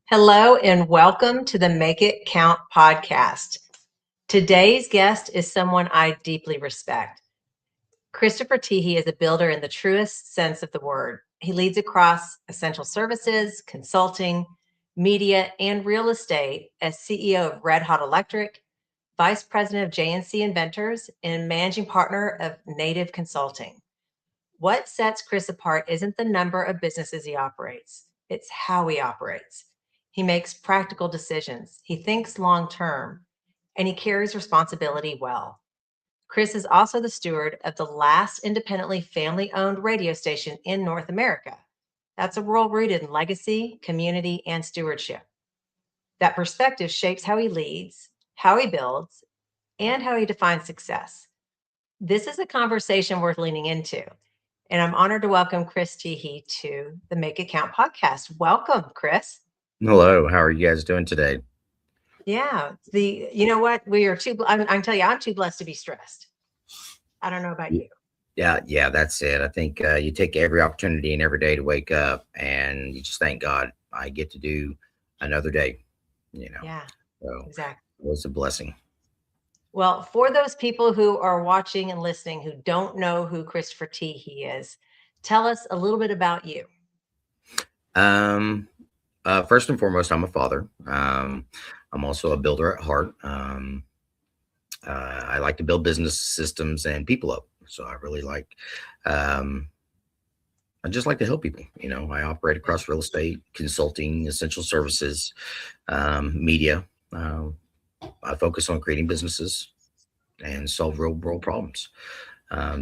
Hello and welcome to the Make It Count podcast. Today's guest is someone I deeply respect. Christopher Teehee is a builder in the truest sense of the word. He leads across essential services, consulting, media, and real estate as CEO of Red Hot Electric, Vice President of JNC Inventors, and Managing Partner of Native Consulting. What sets Chris apart isn't the number of businesses he operates, it's how he operates. He makes practical decisions, he thinks long term, and he carries responsibility well. Chris is also the steward of the last independently family-owned radio station in North America. That's a role rooted in legacy, community, and stewardship. That perspective shapes how he leads, how he builds, and how he defines success. This is a conversation worth leaning into. And I'm honored to welcome Chris Teehee to the Make It Count podcast. Welcome, Chris. Hello, how are you guys doing today? Yeah, you know what? We are too, I can tell you, I'm too blessed to be stressed. I don't know about you. Yeah, that's it. I think you take every opportunity and every day to wake up and you just thank God I get to do another day, Yeah, So exactly. it was a blessing. Well, for those people who are watching and listening who don't know who Christopher Teehee is, tell us a little bit about you. First and foremost, I'm a father. I'm also a builder at heart. I like to build business systems and people up. So I really I just like to help people. I operate across real estate, consulting, essential services, media. I focus on creating businesses and solve real world problems,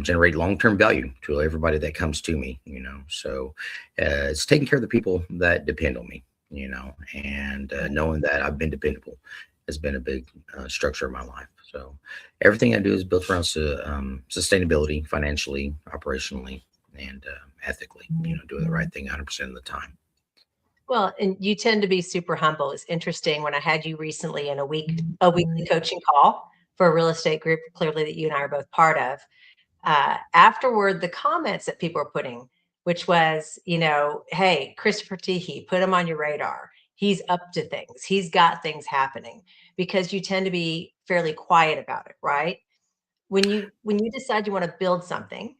generate long-term value to everybody that comes to me, So it's taking care of the people that depend on me, and knowing that I've been dependable has been a big structure of my life. So everything I do is built around sustainability, financially, operationally, and ethically, doing the right thing 100% of the time. Well, and you tend to be super humble. It's interesting when I had you recently in a weekly coaching call for a real estate group, clearly that you and I are both part of. Afterward, the comments that people were putting, which was, hey, Christopher Teehee, put him on your radar. He's up to things. He's got things happening, because you tend to be fairly quiet about it, right? When you decide you want to build something,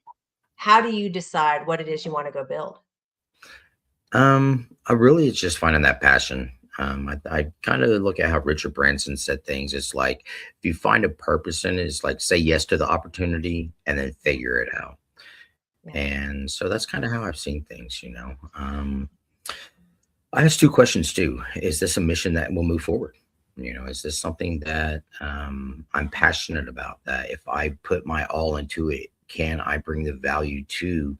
how do you decide what it is you want to go build? I really, it's just finding that passion. I kind of look at how Richard Branson said things. It's like, if you find a purpose in it, it's like, say yes to the opportunity and then figure it out. Yeah. And so that's kind of how I've seen things, I ask two questions too. Is this a mission that will move forward? Is this something that I'm passionate about, that if I put my all into it, can I bring the value to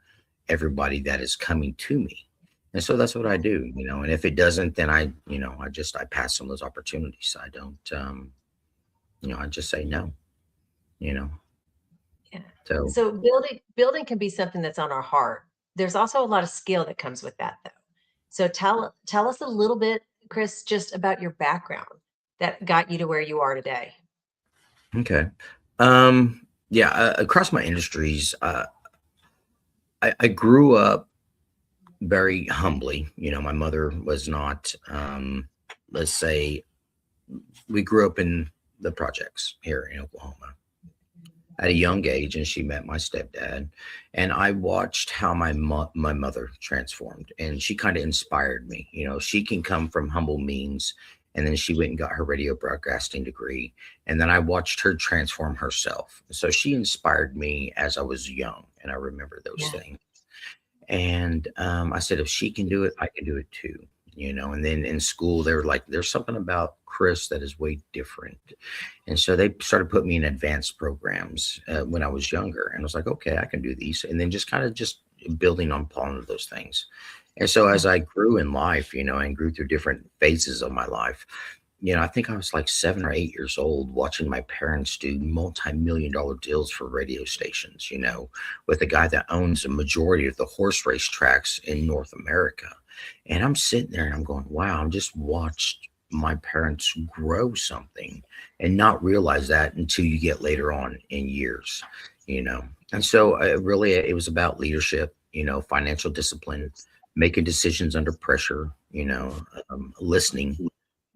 everybody that is coming to me? And so that's what I do, and if it doesn't, then I pass on those opportunities. I don't, I just say no, Yeah. So building can be something that's on our heart. There's also a lot of skill that comes with that, though. So tell us a little bit, Chris, just about your background that got you to where you are today. Okay. Yeah, across my industries, I grew up very humbly. My mother was not, let's say, we grew up in the projects here in Oklahoma at a young age, and she met my stepdad, and I watched how my mother transformed, and she kind of inspired me. She can come from humble means, and then she went and got her radio broadcasting degree, and then I watched her transform herself. So she inspired me as I was young, and I remember those things. And I said, if she can do it, I can do it too. And then in school, they were like, there's something about Chris that is way different. And so they started putting me in advanced programs when I was younger. And I was like, okay, I can do these. And then just kind of just building on those things. And so as I grew in life, and grew through different phases of my life, I think I was like 7 or 8 years old watching my parents do multi-million-dollar deals for radio stations, with a guy that owns a majority of the horse race tracks in North America. And I'm sitting there and I'm going, wow, I'm just watched my parents grow something and not realize that until you get later on in years, you know. And so really it was about leadership, financial discipline, making decisions under pressure, listening.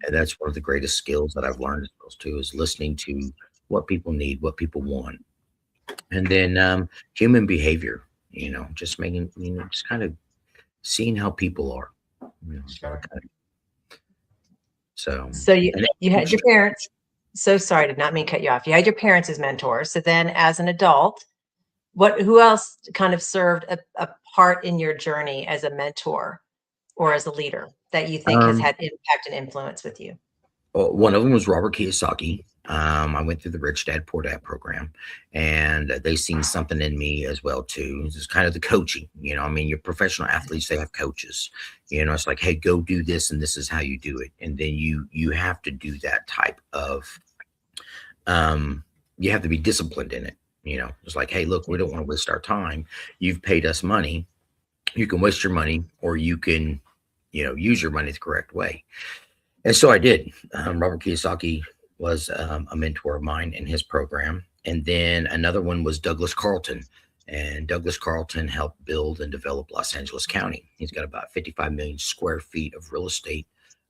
And that's one of the greatest skills that I've learned as well too, is listening to what people need, what people want. And then human behavior, just making, just kind of seeing how people are, is what I Sure. kind of, so, So and you had your then, parents. So sorry, did not mean to cut you off. You had your parents as mentors. So then as an adult, who else kind of served a part in your journey as a mentor or as a leader that you think has um, had impact and influence with you? one of them was Robert Kiyosaki. I went through the Rich Dad Poor Dad program, and they seen something in me as well too. It's kind of the coaching, I mean, your professional athletes, they have coaches. It's like, hey, go do this, and this is how you do it, and then you have to do that type of. Um, you have to be disciplined in it. It's like, hey, look, we don't want to waste our time. You've paid us money. You can waste your money, or you can, use your money the correct way. And so I did. Robert Kiyosaki was a mentor of mine in his program. And then another one was Douglas Carlton. And Douglas Carlton helped build and develop Los Angeles County. He's got about 55 million square feet of real estate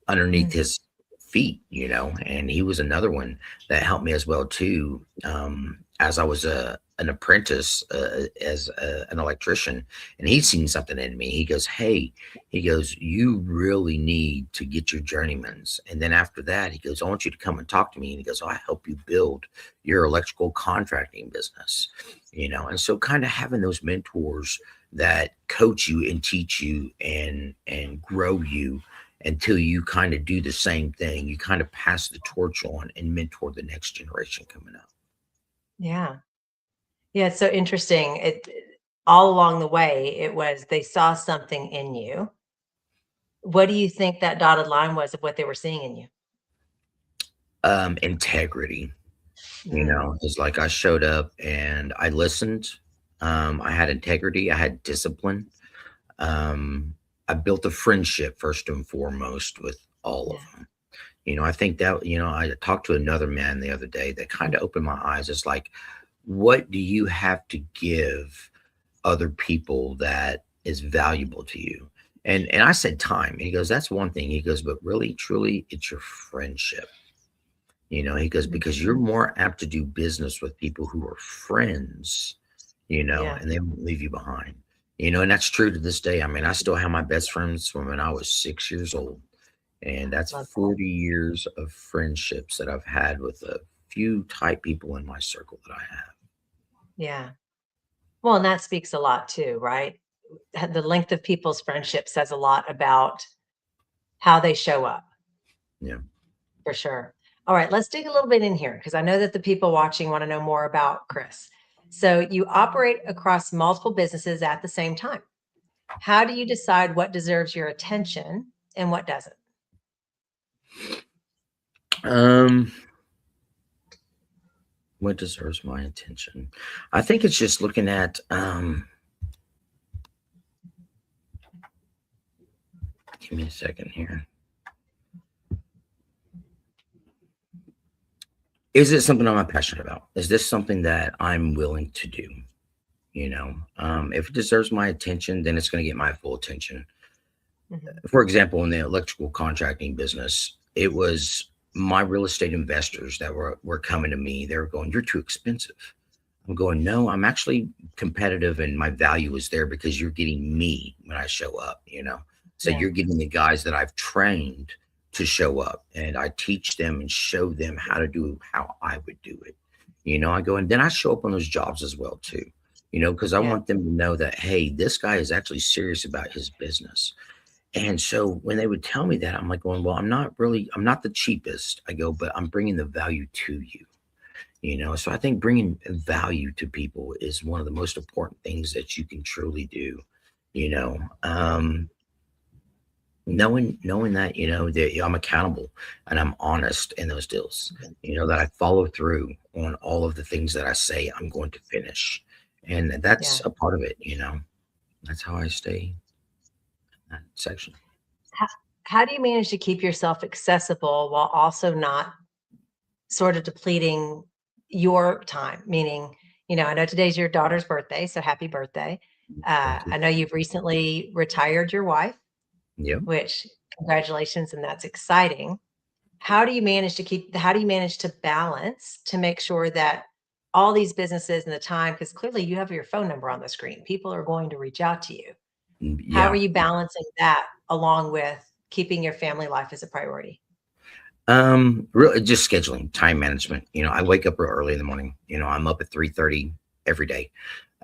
underneath Mm, his feet, and he was another one that helped me as well too. As I was an apprentice as an electrician, and he'd seen something in me. He goes, hey, he goes, you really need to get your journeymans. And then after that, he goes, I want you to come and talk to me. And he goes, I help you build your electrical contracting business, And so kind of having those mentors that coach you and teach you and grow you until you kind of do the same thing. You kind of pass the torch on and mentor the next generation coming up. yeah. Yeah, it's so interesting. All along the way, it was they saw something in you. What do you think that dotted line was of what they were seeing in you? Integrity, Mm, it's like I showed up and I listened. I had integrity, I had discipline. Um, I built a friendship first and foremost with all of yeah, them. I think that, I talked to another man the other day that kind of opened my eyes. It's like, what do you have to give other people that is valuable to you? And I said time. And he goes, that's one thing. He goes, but really, truly, it's your friendship. He goes, because you're mhm, more apt to do business with people who are friends, yeah, and they won't leave you behind. And that's true to this day. I mean, I still have my best friends from when I was 6 years old. And that's love that. 40 years of friendships that I've had with a few type people in my circle that I have. Yeah. Well, and that speaks a lot too, right? The length of people's friendship says a lot about how they show up, Yeah. for sure. All right, let's dig a little bit in here because I know that the people watching want to know more about Chris. So you operate across multiple businesses at the same time. How do you decide what deserves your attention and what doesn't? Um, what deserves my attention? I think it's just looking at give me a second here. Is it something I'm passionate about? Is this something that I'm willing to do? If it deserves my attention, then it's going to get my full attention. Mhm. For example, in the electrical contracting business, it was my real estate investors that were coming to me. They were going, "You're too expensive." I'm going, "No, I'm actually competitive, and my value is there because you're getting me when I show up." So Yeah, you're getting the guys that I've trained to show up, and I teach them and show them how to do how I would do it. I go, and then I show up on those jobs as well too. Because I yeah, want them to know that, hey, this guy is actually serious about his business. And so when they would tell me that, I'm like going, well, I'm not the cheapest. I go, but I'm bringing the value to you, So I think bringing value to people is one of the most important things that you can truly do, you know. Um, knowing that, that I'm accountable and I'm honest in those deals, that I follow through on all of the things that I say I'm going to finish. And yeah. that's a part of it. That's how I stay in that section. how do you manage to keep yourself accessible while also not sort of depleting your time? Meaning, I know today's your daughter's birthday, so happy birthday. Thank you. I know you've recently retired your wife, Yeah. which congratulations, and that's exciting. How do you manage to balance to make sure that all these businesses and the time, because clearly you have your phone number on the screen, people are going to reach out to you. How are Yeah. you balancing that along with keeping your family life as a priority? Really just scheduling, time management. I wake up real early in the morning. I'm up at 3:30 every day.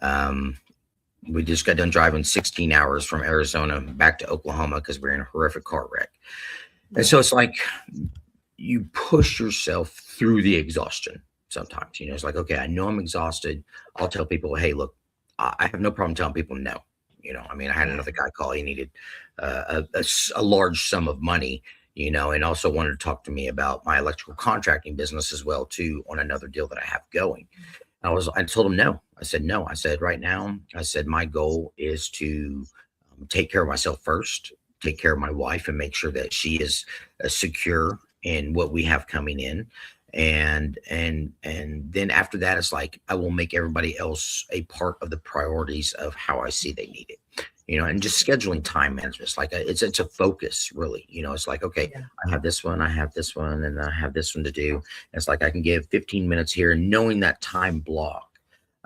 Um, we just got done driving 16 hours from Arizona back to Oklahoma because we're in a horrific car wreck. And so Yeah. it's like you push yourself through the exhaustion sometimes. It's like, okay, I know I'm exhausted. I'll tell people, hey, look, I have no problem telling people no. I mean, I had Yeah. another guy call. He needed a large sum of money, and also wanted to talk to me about my electrical contracting business as well, too, on another deal that I have going. I told him no. I said, no. I said, right now, I said, my goal is to take care of myself first, take care of my wife and make sure that she is secure in what we have coming in. And then after that, it's like, I will make everybody else a part of the priorities of how I see they need it. And just scheduling time management. It's like it's a focus, really. It's like, okay, Yeah. I have this one, I have this one, and I have this one to do. It's like I can give 15 minutes here, and knowing that time block.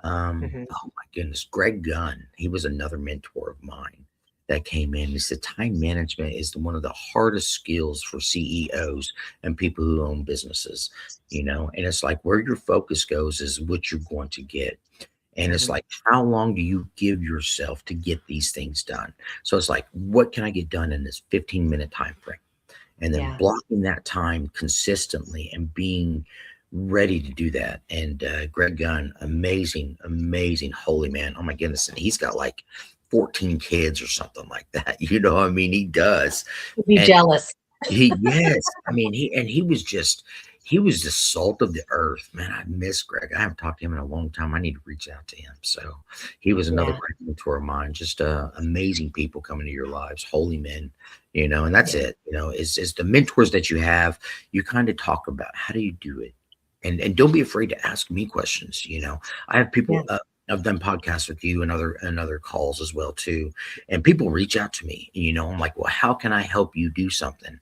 Mhm. Oh my goodness, Greg Gunn, he was another mentor of mine that came in. He said time management is one of the hardest skills for CEOs and people who own businesses, and it's like where your focus goes is what you're going to get. And it's Mhm. like, how long do you give yourself to get these things done? So it's like, what can I get done in this 15-minute time frame? And then Yeah. blocking that time consistently and being ready to do that. And Greg Gunn, amazing, amazing, holy man. Oh my goodness. And he's got like 14 kids or something like that. I mean, he does. You'd be And jealous. yes, I mean, he was the salt of the earth, man. I miss Greg. I haven't talked to him in a long time. I need to reach out to him. So he was another Yeah. great mentor of mine. Just amazing people coming to your lives, holy men, and that's Yeah. it. Is the mentors that you have. You kind of talk about how do you do it, and don't be afraid to ask me questions. I have Yeah. people. I've done podcasts with you and other calls as well too, and people reach out to me. I'm like, well, how can I help you do something?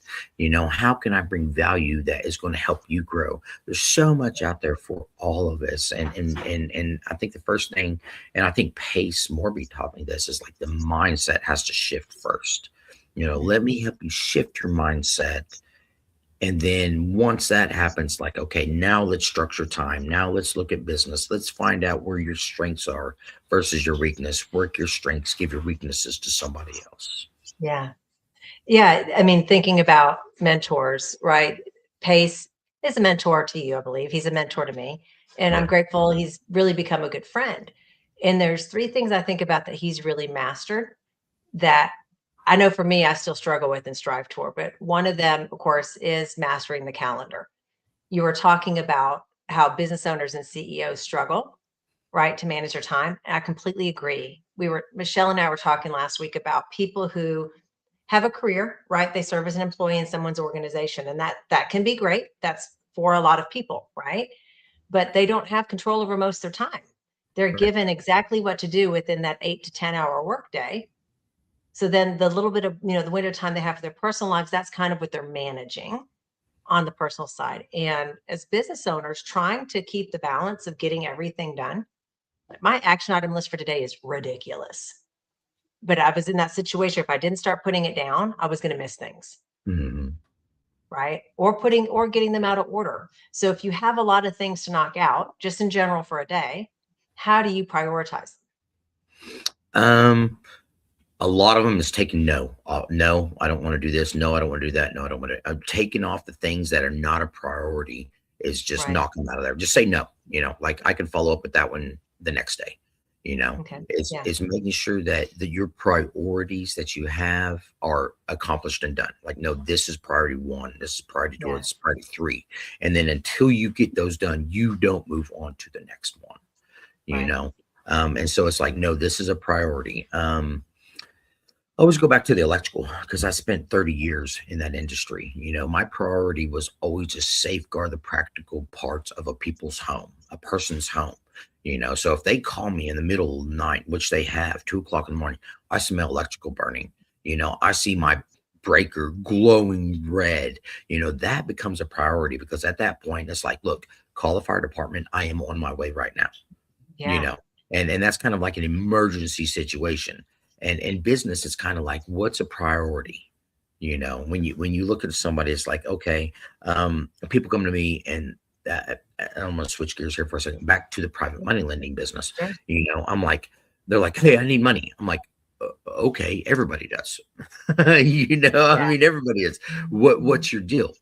How can I bring value that is going to help you grow? There's so much out there for all of us, and I think the first thing, and I think Pace Morby taught me this, is like the mindset has to shift first. Let Mhm. me help you shift your mindset, and then once that happens, like, okay, now let's structure time. Now let's look at business. Let's find out where your strengths are versus your weakness. Work your strengths, give your weaknesses to somebody else. Yeah. Yeah. I mean, thinking about mentors, right? Pace is a mentor to you, I believe. He's a mentor to me. And I'm Right. grateful he's really become a good friend. And there's three things I think about that he's really mastered that I know for me, I still struggle with and strive toward. But one of them, of course, is mastering the calendar. You were talking about how business owners and CEOs struggle, right, to manage their time. And I completely agree. Michelle and I were talking last week about people who have a career, right? They serve as an employee in someone's organization, and that can be great. That's for a lot of people, right? But they don't have control over most of their time. They're Right. given exactly what to do within that 8 to 10 hour workday. So then the little bit of, the window time they have for their personal lives, that's kind of what they're managing on the personal side. And as business owners, trying to keep the balance of getting everything done. My action item list for today is ridiculous. But I was in that situation. If I didn't start putting it down, I was going to miss things, Mhm. right? Or getting them out of order. So if you have a lot of things to knock out, just in general for a day, how do you prioritize? Um, a lot of them is taking no. No, I don't want to do this. No, I don't want to do that. No, I don't want to. I'm taking off the things that are not a priority. Is just Right. knock them out of there. Just say no. Like I can follow up with that one the next day. Okay. Is Yeah. making sure that your priorities that you have are accomplished and done. Like, no, this is priority one. This is priority two. Yeah. This is priority three. And then until you get those done, you don't move on to the next one. You Right. know. And so it's like, no, this is a priority. I always go back to the electrical because I spent 30 years in that industry. My priority was always to safeguard the practical parts of a people's home, a person's home. So if they call me in the middle of the night, which they have, 2 o'clock in the morning, I smell electrical burning. I see my breaker glowing red. That becomes a priority because at that point, it's like, look, call the fire department. I am on my way right now you Yeah, know and that's kind of like an emergency situation. And in business it's kind of like, what's a priority? When you look at somebody, it's like, okay, people come to me and I'm going to switch gears here for a second, back to the private money lending business. sure. I'm like, they're like, hey, I need money. I'm like, okay, everybody does. I Yeah, mean, everybody is. What's your deal?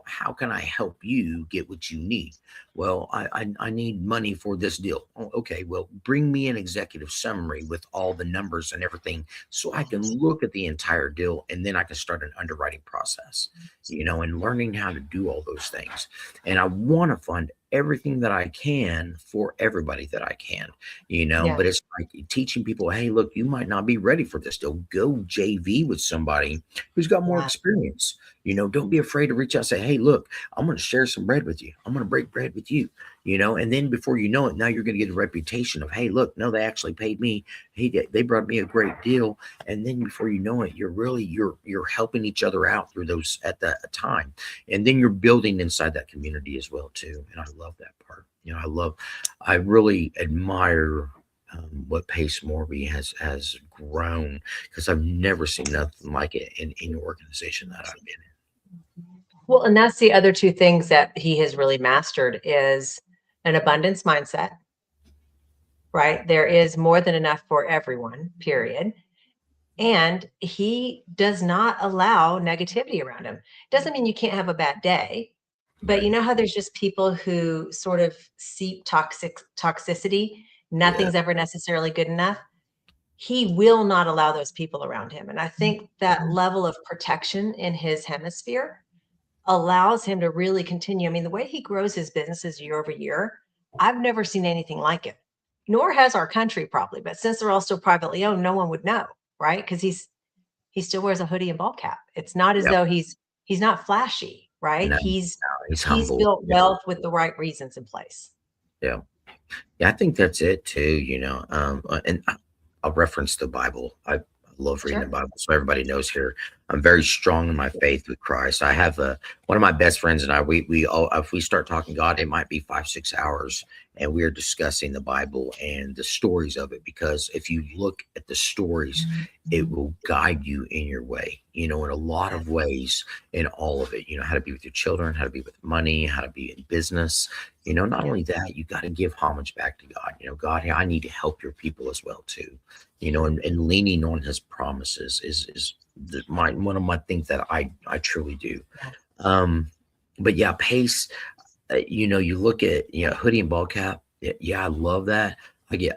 How can I help you get what you need? Well, I need money for this deal. Oh, okay, well, bring me an executive summary with all the numbers and everything so I can look at the entire deal and then I can start an underwriting process, and learning how to do all those things. And I want to fund everything that I can for everybody that I can, yeah, but it's like teaching people, hey, look, you might not be ready for this deal. Go JV with somebody who's got more yeah. experience. Don't be afraid to reach out and say, hey, look, I'm going to share some bread with you. I'm going to break bread with you, and then before you know it, now you're going to get a reputation of, hey, look, no, they actually paid me. Hey, they brought me a great deal. And then before you know it, you're helping each other out through those at that time. And then you're building inside that community as well, too. And I love that part. I really admire what Pace Morby has grown because I've never seen nothing like it in any organization that I've been Well, and that's the other two things that he has really mastered is an abundance mindset, right? There is more than enough for everyone, period. And he does not allow negativity around him. Doesn't mean you can't have a bad day, in. but Right. you know how there's just people who sort of seep toxicity. Yeah. Nothing's ever necessarily good enough. He will not allow those people around him. And I think that level of protection in his hemisphere allows him to really continue. I mean, the way he grows his businesses year over year, I've never seen anything like it. Nor has our country probably, but since they're all still privately owned, no one would know, right? Because he still wears a hoodie and ball cap. It's not as Yeah. though he's not flashy, right? No, no, he's He's humble. built Yeah. wealth with the right reasons in place. Yeah. Yeah, I think that's it too, and I'll reference the Bible. I love reading the Sure. Bible, so everybody knows here. I'm very strong in my faith with Christ. I have one of my best friends and I. We all, if we start talking God, it might be 5 6 hours, and we are discussing the Bible and the stories of it. Because if you look at the stories, it will guide you in your way. In a lot Yeah. of ways, in all of it. How to be with your children, how to be with money, how to be in business. Not Yeah. only that, you got to give homage back to God. God, hey, I need to help your people as well too. Sure. And leaning on His promises is one of my things that I truly do. Yeah. Um, but yeah, pace. You look at hoodie and ball cap. Yeah, I love that.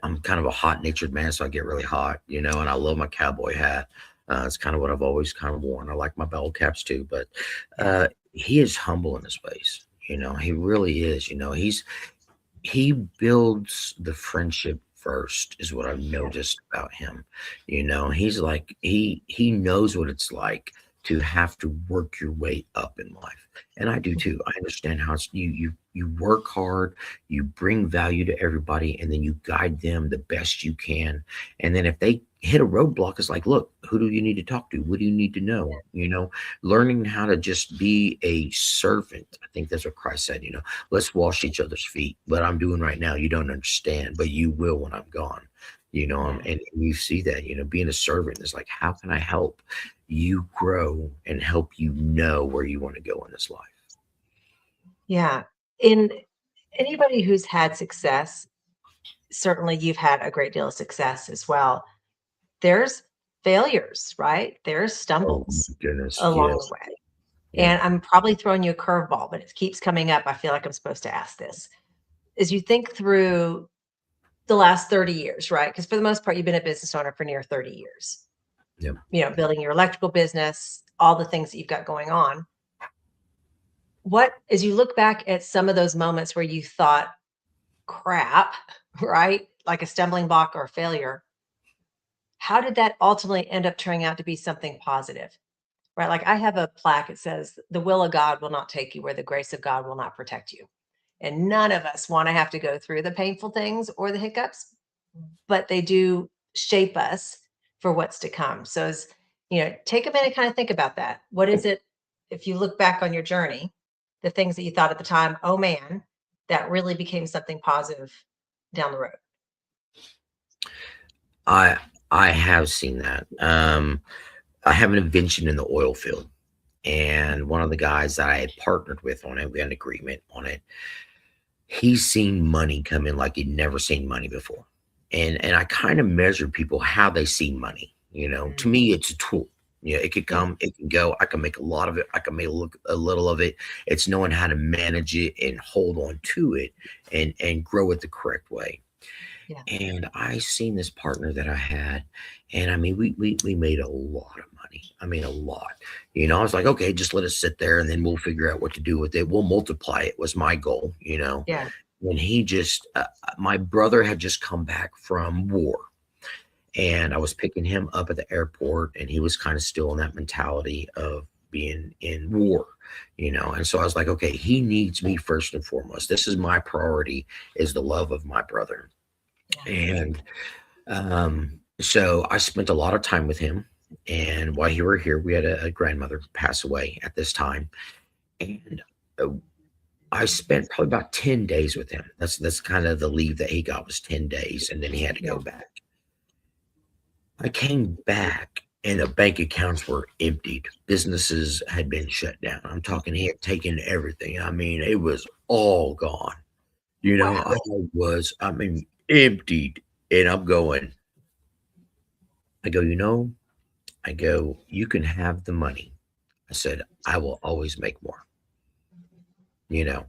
I'm kind of a hot natured man, so I get really hot. And I love my cowboy hat. It's kind of what I've always kind of worn. I like my bell caps too, but Yeah. he is humble in his ways. He really is. He builds the friendship first is what I've Yeah. noticed about him. He's like he knows what it's like to have to work your way up in life. And I do too. I understand how it's you work hard, you bring value to everybody, and then you guide them the best you can. And then if they hit a roadblock, it's like, look, who do you need to talk to? What do you need to know? Learning how to just be a servant. I think that's what Christ said, let's wash each other's feet. What I'm doing right now, you don't understand, but you will when I'm gone. Yeah. And you see that, being a servant is like, how can I help you grow and help you know where you want to go in this life? Yeah. In anybody who's had success, certainly you've had a great deal of success as well. There's failures, right? There's Oh my stumbles goodness. along the Yes. way. Yeah. And I'm probably throwing you a curveball, but it keeps coming up. I feel like I'm supposed to ask this. As you think through the last 30 years, right? Because for the most part, you've been a business owner for near 30 years, Yeah. building your electrical business, all the things that you've got going on. What, as you look back at some of those moments where you thought, crap, right? Like a stumbling block or a failure, how did that ultimately end up turning out to be something positive? Right? Like I have a plaque, it says, "The will of God will not take you where the grace of God will not protect you." And none of us want to have to go through the painful things or the hiccups, but they do shape us for what's to come. So, take a minute, kind of think about that. What is it, if you look back on your journey, the things that you thought at the time, oh man, that really became something positive down the road? I I have seen that. I have an invention in the oil field, and one of the guys that I had partnered with on it, we had an agreement on it. He's seen money come in like he'd never seen money before, and I kind of measure people how they see money. To Mm, me, it's a tool. It could yeah, come, it can go. I can make a lot of it. I can make a little of it. It's knowing how to manage it and hold on to it and grow it the correct way. yeah, And I seen this partner that I had, and I mean, we made a lot of money. I mean, a lot. I was like, okay, just let us sit there, and then we'll figure out what to do with it. We'll multiply it. Was my goal. yeah, When he just, my brother had just come back from war, and I was picking him up at the airport, and he was kind of still in that mentality of being in war. And so I was like, okay, he needs me first and foremost. This is my priority, is the love of my brother. yeah, And so I spent a lot of time with him. And while you were here, we had a grandmother pass away at this time. And uh, I spent probably about 10 days with him. That's kind of the leave that he got, was 10 days, and then he had to go yeah. back. I came back and the bank accounts were emptied. Businesses had been shut down. I'm talking, he had taken everything. I mean, it was all gone. I Wow. mean, emptied. And I'm going, I go, you can have the money. I said, I will always make more. You know,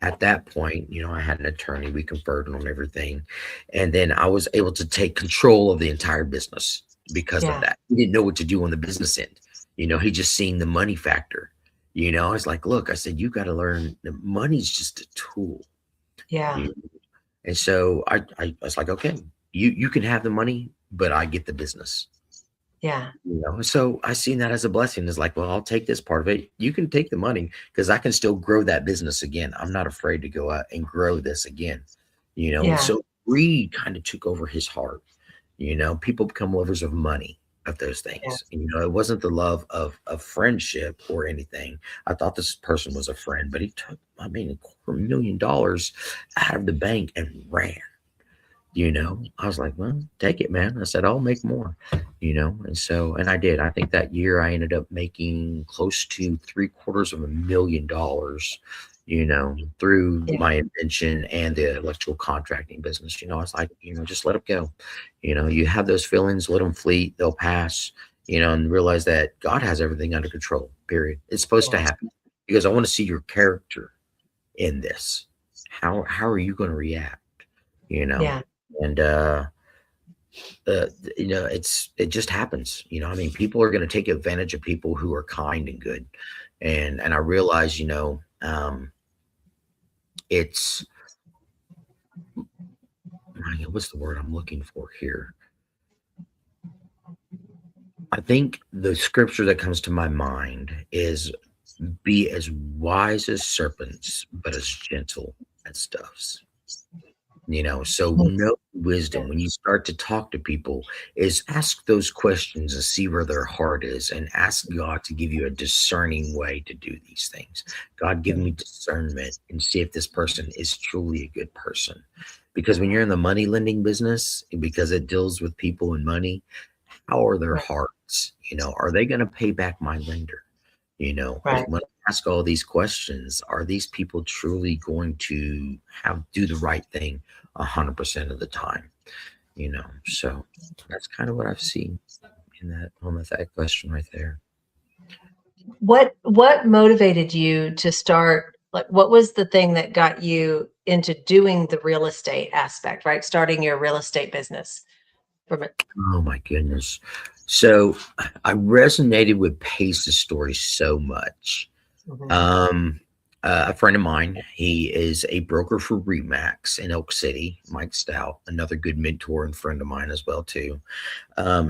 at that point, I had an attorney, we conferred on everything. And then I was able to take control of the entire business because of Yeah, that. He didn't know what to do on the business end. He just seen the money factor. I was like, look, I said, you got to learn the money's just a tool. yeah, You And so I was like, okay, you can have the money, but I get the business. yeah, So I seen that as a blessing. It's like, well, I'll take this part of it. You can take the money because I can still grow that business again. I'm not afraid to go out and grow this again. And yeah, so greed kind of took over his heart. People become lovers of money, of those yeah, things. It wasn't the love of friendship or anything. I thought this person was a friend, but he took, I mean, $250,000 out of the bank and ran. I was like, well, take it, man. I said, I'll make more, and I did. I think that year I ended up making close to $750,000, through yeah, my invention and the electrical contracting business. I was like, just let it go. You have those feelings, let them fleet, they'll pass, and realize that God has everything under control, period. It's supposed to yeah, happen because I want to see your character in this. How are you going to react? You know, yeah, and it just happens. I mean, people are going to take advantage of people who are kind and good, and I realize, it's what's the word I'm looking for here? I think the scripture that comes to my mind is, be as wise as serpents, but as gentle as doves. So mm, no yeah, wisdom when you start to talk to people is ask those questions and see where their heart is, and ask God to give you a discerning way to do these things. God, give yeah, me discernment and see if this person is truly a good person. Because when you're in the money lending business, because it deals with people and money, how are their right, hearts? Are they going to pay back my lender? right, When I ask all these questions, are these people truly going to do the right thing 100% of the time? So that's kind of what I've seen in that that question right there. what motivated you to start, like what was the thing that got you into doing the real estate aspect, right? Starting your real estate business from it. Oh my goodness. So I resonated with Pace's story so much. Mhm. Um, A friend of mine, he is a broker for Remax in Elk City. Mike Stout, another good mentor and friend of mine as well too.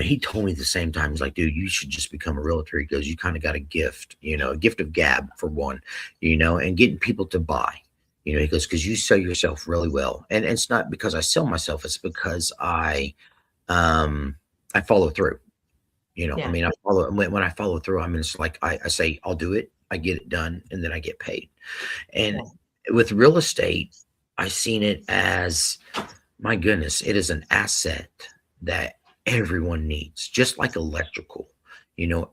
He told me at the same time, he's like, dude, you should just become a realtor. He goes, you kind of got a gift, a gift of gab for one, and getting people to buy. He goes, because you sell yourself really well. And it's not because I sell myself, it's because I follow through. I Yeah. mean, I follow when I follow through, I mean, it's like I say I'll do it, I get it done, and then I get paid. And Yeah. with real estate, I seen it as, my goodness, it is an asset that everyone needs, just like electrical.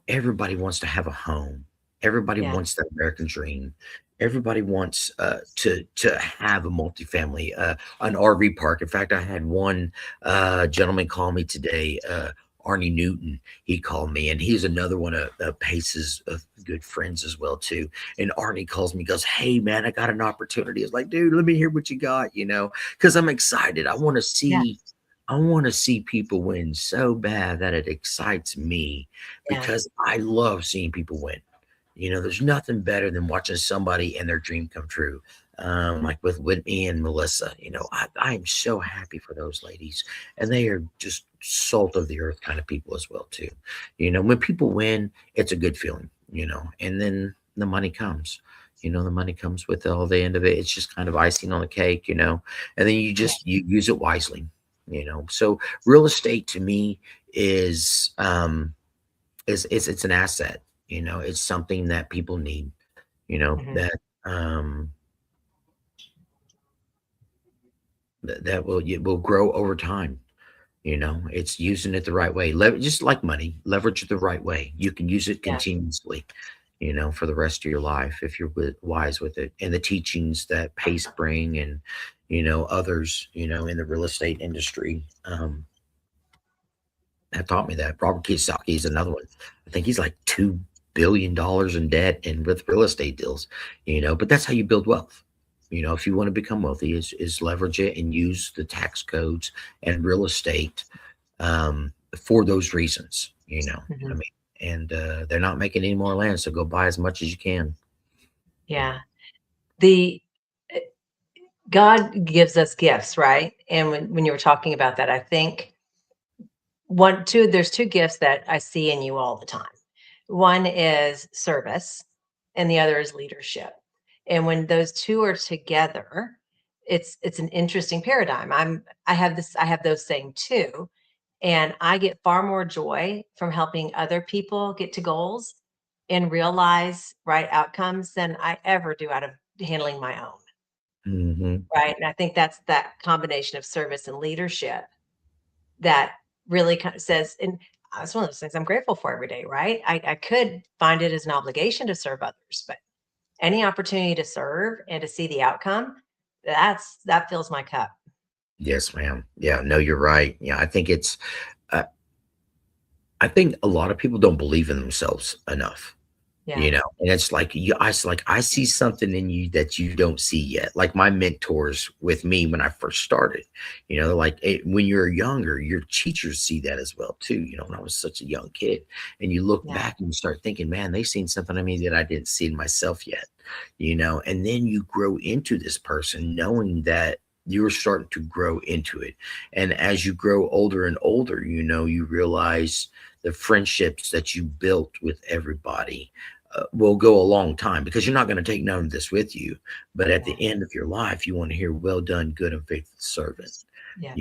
Everybody wants to have a home. Everybody Yeah. wants that American dream. Everybody wants to have a multifamily, an RV park. In fact, I had one gentleman call me today, Arnie Newton. He called me, and he's another one of Pace's good friends as well too. And Arnie calls me, goes, "Hey man, I got an opportunity." It's like, dude, let me hear what you got. Because I'm excited. Yeah. I want to see people win so bad that it excites me, Yeah. because I love seeing people win. There's nothing better than watching somebody and their dream come true. Like with Whitney and Melissa, I am so happy for those ladies, and they are just salt of the earth kind of people as well too. When people win, it's a good feeling. And then the money comes. The money comes with all the end of it. It's just kind of icing on the cake. And then Yeah. you use it wisely. So real estate to me is it's an asset. It's something that people need, Hmm. that that will grow over time. It's using it the right way. Just like money, leverage it the right way. You can use it Yeah. continuously, for the rest of your life if you're wise with it. And the teachings that Pace bring, and others, in the real estate industry, have taught me that. Robert Kiyosaki is another one. I think he's like $2 billion in debt and with real estate deals, but that's how you build wealth. If you want to become wealthy, is leverage it and use the tax codes and real estate, for those reasons, I Hmm. mean, and they're not making any more land, so go buy as much as you can, you Yeah. know. The God gives us gifts, right? And when you were talking about that, I think there's two gifts that I see in you all the time. One is service, and the other is leadership. And when those two are together, it's an interesting paradigm. I have those same two, and I get far more joy from helping other people get to goals and realize right outcomes than I ever do out of handling my own. Hmm. Right. And I think that's that combination of service and leadership that really kind of says, and it's one of those things I'm grateful for every day, right? I could find it as an obligation to serve others, but any opportunity to serve and to see the outcome, that fills my cup. Yes, ma'am. Yeah, no, you're right. Yeah, uh, I think a lot of people don't believe in themselves enough. Yeah. And I see something in you that you don't see yet. Like my mentors with me when I first started, when you're younger, your teachers see that as well too. When I was such a young kid, and you look Yeah. back and you start thinking, man, they seen something in me that I didn't see in myself yet. And then you grow into this person knowing that you're starting to grow into it. And as you grow older and older, you realize the friendships that you built with everybody will go a long time, because you're not going to take none of this with you. But at Yeah. the end of your life, you want to hear, well done, good and faithful servant. Yeah.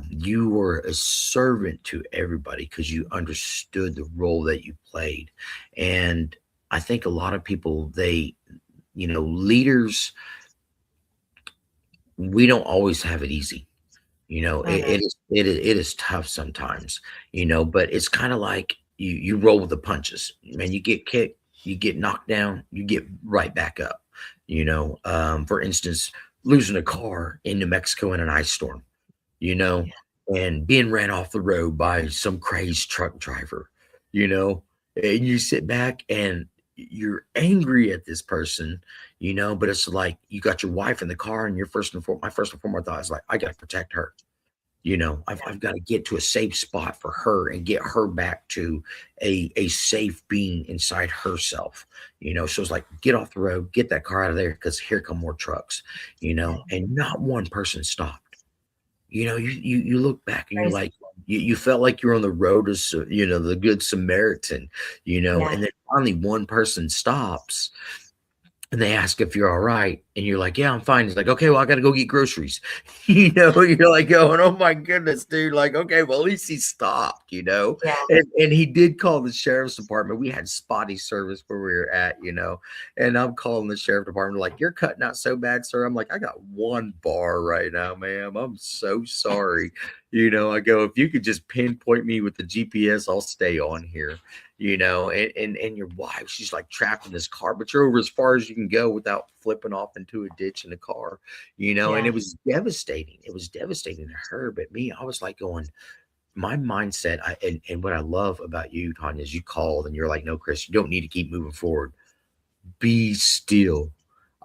You were a servant to everybody because you understood the role that you played. And I think a lot of people, leaders, we don't always have it easy. Oh no. It is tough sometimes, but it's kind of like you roll with the punches. Man, you get kicked, you get knocked down, you get right back up. For instance, losing a car in New Mexico in an ice storm, you know, Yeah. and being ran off the road by some crazed truck driver, you know, and you sit back and you're angry at this person, but it's like you got your wife in the car, and my first and foremost thought is like, I got to protect her. I've got to get to a safe spot for her and get her back to a safe being inside herself. So it's like, get off the road, get that car out of there, because here come more trucks. And not one person stopped. You look back and you're Crazy. like, you felt like you're on the road as the good Samaritan. Yeah. And then finally one person stops and they ask if you're all right, and you're like, "Yeah, I'm fine." It's like, "Okay, well, I got to go get groceries." You're like going, "Oh my goodness, dude!" Like, okay, well, at least he stopped. Yeah. And he did call the sheriff's department. We had spotty service where we were at. And I'm calling the sheriff department like, "You're cutting out so bad, sir." I'm like, "I got one bar right now, ma'am. I'm so sorry." I go, "If you could just pinpoint me with the GPS, I'll stay on here." And your wife, she's like trapped in this car, but you're over as far as you can go without flipping off into a ditch in the car. And Yeah. it was devastating. It was devastating to her. But me, I was like going, my mindset, and what I love about you, Tanya, is you called and you're like, "No, Chris, you don't need to keep moving forward. Be still."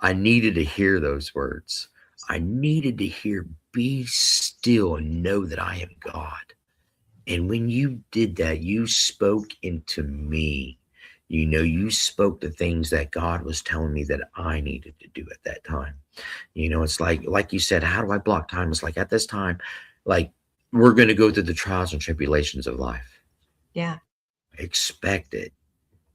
I needed to hear those words. I needed to hear, "Be still and know that I am God." And when you did that, you spoke into me. You spoke the things that God was telling me that I needed to do at that time. It's like you said, how do I block time? It's like at this time, like we're going to go through the trials and tribulations of life. Yeah. Expect it.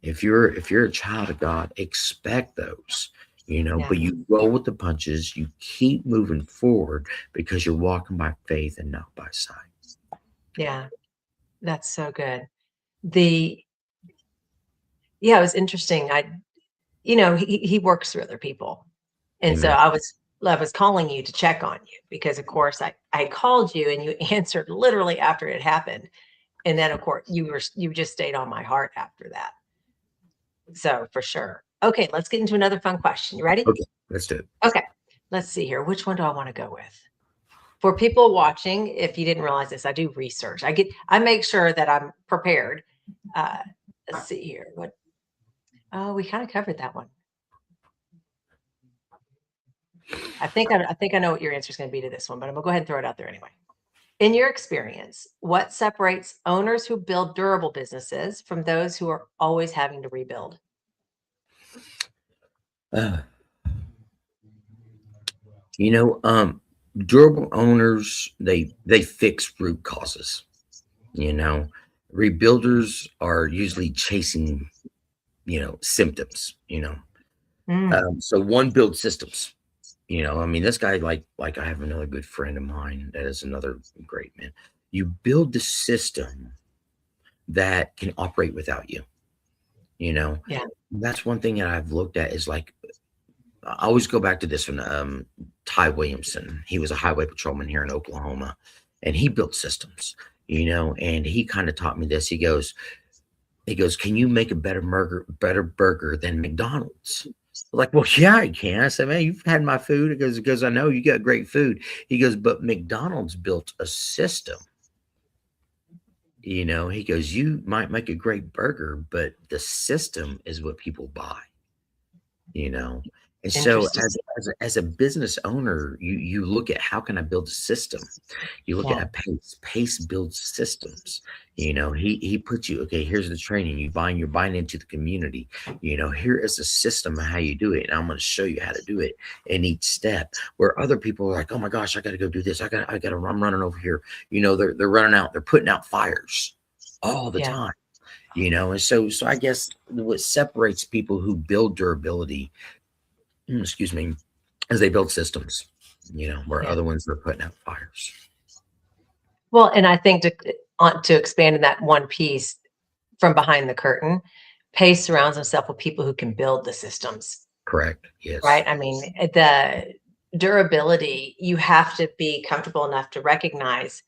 If you're a child of God, expect those. Yeah. But you roll with the punches, you keep moving forward because you're walking by faith and not by sight. Yeah. That's so good. The Yeah, it was interesting. He works for other people. And so Amen. I was calling you to check on you because of course I called you and you answered literally after it happened. And then of course you just stayed on my heart after that. So for sure. Okay, let's get into another fun question. You ready? Okay, let's do it. Okay. Let's see here. Which one do I want to go with? For people watching, if you didn't realize this, I do research. I make sure that I'm prepared. Uh, let's see here. What Oh, we kind of covered that one. I think I know what your answer is going to be to this one, but I'm gonna go ahead and throw it out there anyway. In your experience, what separates owners who build durable businesses from those who are always having to rebuild? Uh, you know, um, Durable owners, they fix root causes. You know, Rebuilders are usually chasing symptoms. Mm, So one builds systems. I mean, this guy, like I have another good friend of mine that is another great man. You build the system that can operate without you. You know, yeah, that's one thing that I've looked at is like I always go back to this one. Ty Williamson, he was a highway patrolman here in Oklahoma, and he built systems. And he kind of taught me this. He goes, "Can you make a better burger than McDonald's?" Like, well, yeah, I can. I said, "Man, you've had my food." He goes, "I know you got great food." He goes, "But McDonald's built a system." He goes, "You might make a great burger, but the system is what people buy." you know and so interesting. as a business owner, you look at, how can I build a system? You look Yeah, at Pace builds systems. He puts you, okay, here's the training, you're buying into the community. Here is a system of how you do it, and I'm going to show you how to do it in each step, where other people are like, "Oh my gosh, I got to go do this, I got to, I'm running over here." They're running out, they're putting out fires all the yeah, time. And so I guess what separates people who build durability, excuse me, is they build systems, where yeah. other ones are putting out fires. Well, and I think to expand in that one piece from behind the curtain, Pace surrounds himself with people who can build the systems, Correct. Yes. right? I mean, the durability, you have to be comfortable enough to recognize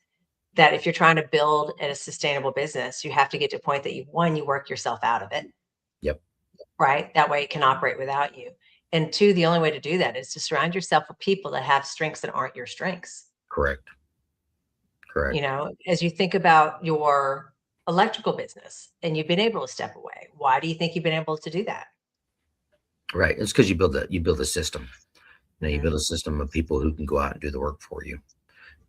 that if you're trying to build a sustainable business, you have to get to a point that you work yourself out of it, Yep. right? That way it can operate without you. And two, the only way to do that is to surround yourself with people that have strengths that aren't your strengths. Correct. Correct. As you think about your electrical business and you've been able to step away, why do you think you've been able to do that? Right. It's because you build a system. You Hmm. build a system of people who can go out and do the work for you.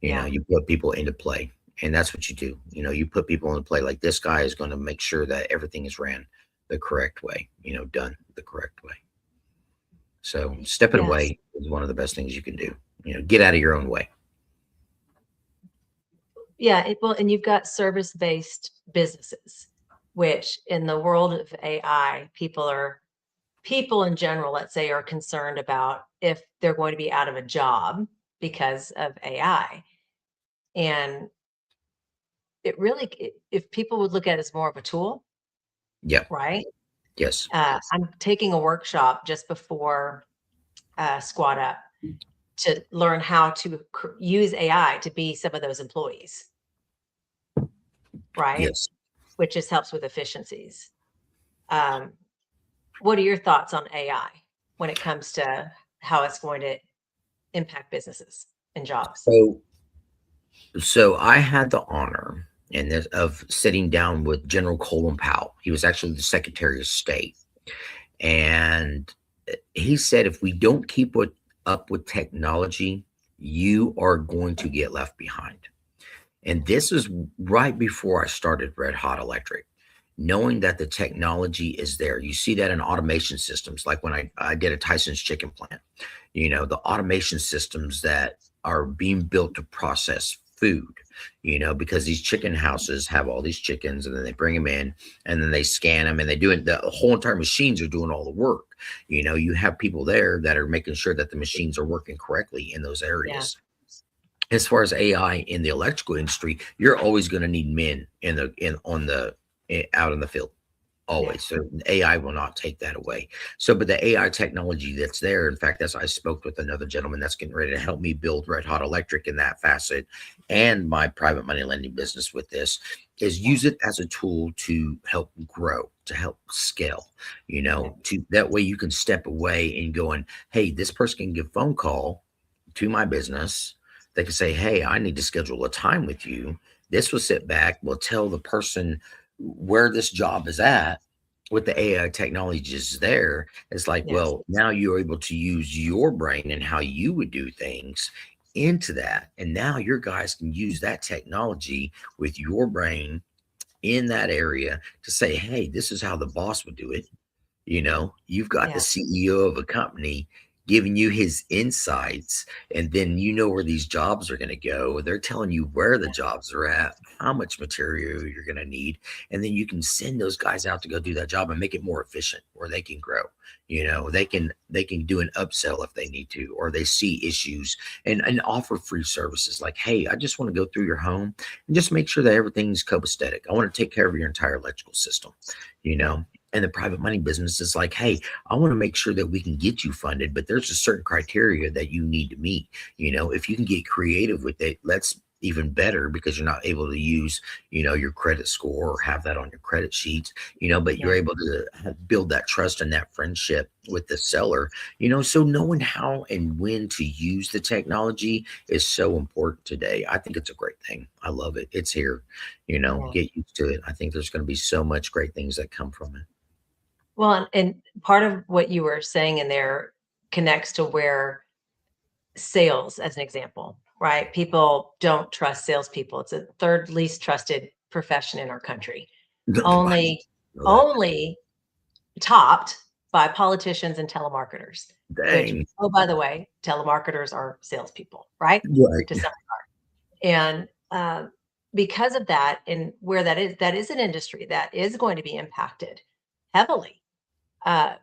Yeah. You put people into play, and that's what you do. You put people into play. Like this guy is going to make sure that everything is ran the correct way. Done the correct way. So stepping Yes. away is one of the best things you can do. Get out of your own way. Yeah. Well, and you've got service-based businesses, which in the world of AI, people in general, let's say, are concerned about if they're going to be out of a job because of AI. And it really, if people would look at it as more of a tool, Yeah. right? Yes. I'm taking a workshop just before Squad Up to learn how to use AI to be some of those employees, right? Yes. Which just helps with efficiencies. Um, what are your thoughts on AI when it comes to how it's going to impact businesses and jobs? So So I had the honor of sitting down with General Colin Powell. He was actually the Secretary of State, and he said, if we don't up with technology, you are going to get left behind. And this is right before I started Red Hot Electric, knowing that the technology is there. You see that in automation systems, like when I did a Tyson's chicken plant, the automation systems that are being built to process food, because these chicken houses have all these chickens and then they bring them in and then they scan them and they do it. The whole entire machines are doing all the work. You have people there that are making sure that the machines are working correctly in those Yeah, areas. As far as AI in the electrical industry, you're always going to need men out in the field. yeah, Always. So AI will not take that away. So, but the AI technology that's there, in fact, I spoke with another gentleman that's getting ready to help me build Red Hot Electric in that facet and my private money lending business with this, is yeah, use it as a tool to help grow, to help scale, yeah, to that way you can step away and going, hey, this person can give phone call to my business. They can say, hey, I need to schedule a time with you. This will sit back, will tell the person where this job is at with the AI technology is there. It's like, yes, well, now you're able to use your brain and how you would do things into that. And now your guys can use that technology with your brain in that area to say, hey, this is how the boss would do it. You've got the yeah, CEO of a company giving you his insights, and then you know where these jobs are going to go. They're telling you where the yeah, jobs are at, how much material you're going to need, and then you can send those guys out to go do that job and make it more efficient where they can grow. They can do an upsell if they need to, or they see issues and offer free services like, hey, I just want to go through your home and just make sure that everything's copacetic. I want to take care of your entire electrical system, you yeah, know and the private money business is like, hey, I want to make sure that we can get you funded, but there's a certain criteria that you need to meet. If you can get creative with it, that's even better because you're not able to use, your credit score or have that on your credit sheets, but you're yeah, able to build that trust and that friendship with the seller, so knowing how and when to use the technology is so important today. I think it's a great thing. I love it. It's here, yeah. get used to it. I think there's going to be so much great things that come from it. Well, and part of what you were saying in there connects to where sales, as an example, right? People don't trust salespeople. It's a third least trusted profession in our country. Right. Only, Know that. only topped by politicians and telemarketers, which, Dang. oh, by the way, telemarketers are salespeople, right? Right. To some, and because of that, and where that is an industry that is going to be impacted heavily. Uh,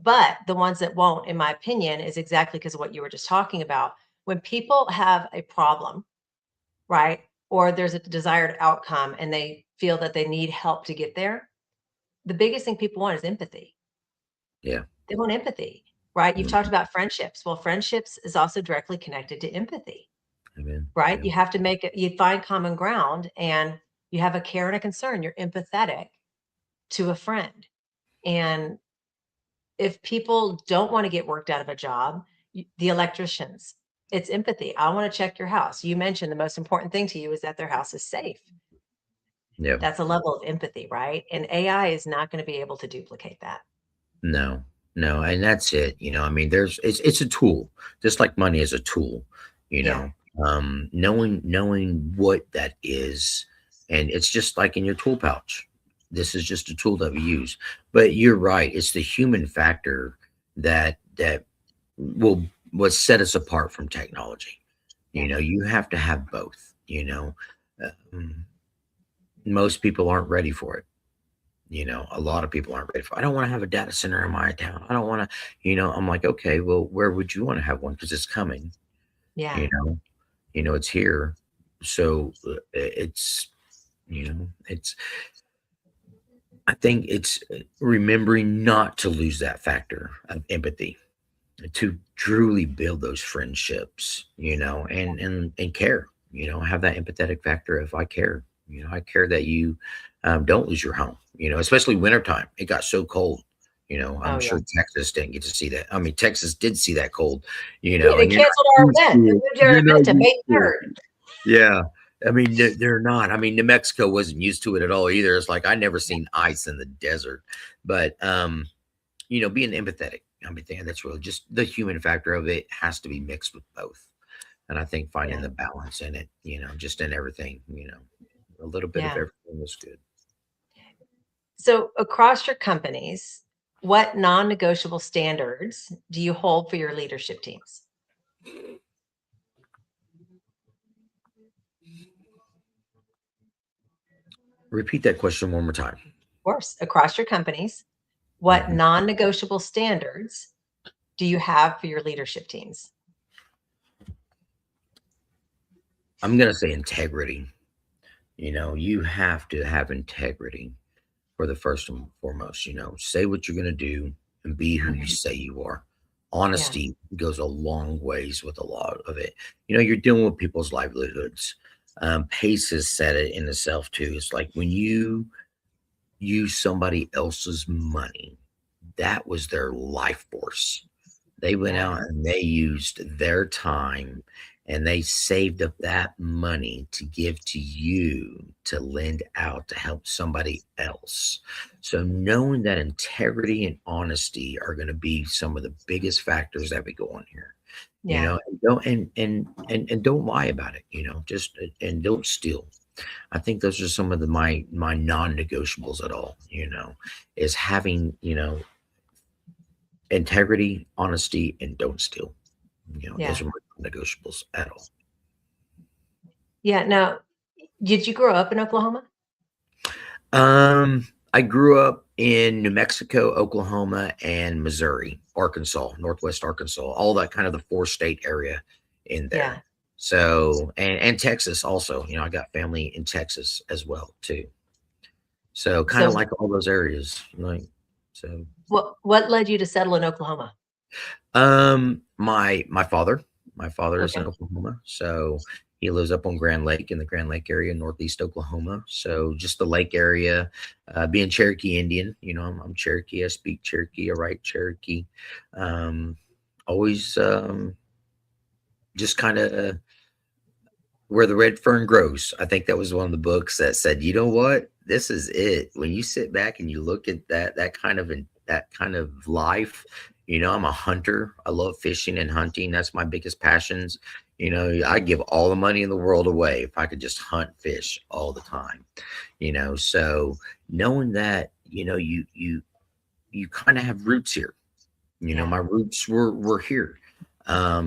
but the ones that won't, in my opinion, is exactly because of what you were just talking about. When people have a problem, right? Or there's a desired outcome and they feel that they need help to get there, the biggest thing people want is empathy. Yeah. They want empathy, right? You've talked Mhm. about friendships. Well, friendships is also directly connected to empathy, Amen. right? Yeah. You have to make it, you find common ground and you have a care and a concern. You're empathetic to a friend. And if people don't want to get worked out of a job, the electricians, it's empathy. I want to check your house. You mentioned the most important thing to you is that their house is safe. Yeah. That's a level of empathy, right? And AI is not going to be able to duplicate that. No. No. And that's it. I mean, it's a tool, just like money is a tool, you Yeah. know. Knowing what that is, and it's just like in your tool pouch. This is just a tool that we use. But you're right; it's the human factor that will what set us apart from technology. Yeah. You have to have both. Um, most people aren't ready for it. A lot of people aren't ready for. I don't want to have a data center in my town. I don't want to. I'm like, okay, well, where would you want to have one? Because it's coming. Yeah. You know, it's here. So it's. I think it's remembering not to lose that factor of empathy to truly build those friendships, and care, have that empathetic factor. If I care, I care that you don't lose your home, especially wintertime. It got so cold. Oh, I'm yeah. sure Texas didn't get to see that. I mean, Texas did see that cold, Yeah, they and you're canceled not our used event. to They it. moved our You're event not to used May to it. 3rd. Yeah. I mean, they're not. I mean, New Mexico wasn't used to it at all either. It's like I never seen ice in the desert. But being empathetic. I mean, that's really just the human factor of it has to be mixed with both. And I think finding Yeah. the balance in it, just in everything, a little bit of Yeah. everything is good. So, across your companies, what non negotiable standards do you hold for your leadership teams? Repeat that question one more time. Of course, across your companies, what Mhm. non negotiable standards do you have for your leadership teams? I'm going to say integrity. You have to have integrity for the first and foremost. Say what you're going to do and be who you say you are. Yeah. Honesty goes a long ways with a lot of it. You're dealing with people's livelihoods. Pace has said it in itself too. It's like when you use somebody else's money, that was their life force. They went Yeah. out and they used their time and they saved up that money to give to you to lend out to help somebody else. So knowing that integrity and honesty are going to be some of the biggest factors that we go on here. Yeah. And don't and don't lie about it, just and don't steal. I think those are some of my non-negotiables at all, is having, integrity, honesty, and don't steal. Those Yeah. are my negotiables at all. Yeah. Now, did you grow up in Oklahoma? I grew up in New Mexico, Oklahoma, and Missouri, Arkansas, Northwest Arkansas, all that kind of the four-state area in there. Yeah. So, and Texas also, I got family in Texas as well too. So kind of So, like all those areas, like so. what led you to settle in Oklahoma? My father is in Okay. Oklahoma, so he lives up on Grand Lake in the Grand Lake area, northeast Oklahoma. So just the lake area, being Cherokee Indian, I'm Cherokee. I speak Cherokee. I write Cherokee. Um, always just kind of where the red fern grows. I think that was one of the books that said, you know what, this is it. When you sit back and you look at that kind of life, I'm a hunter. I love fishing and hunting. That's my biggest passions. I give all the money in the world away if I could just hunt fish all the time. So knowing that, you kind of have roots here. Yeah. My roots were here.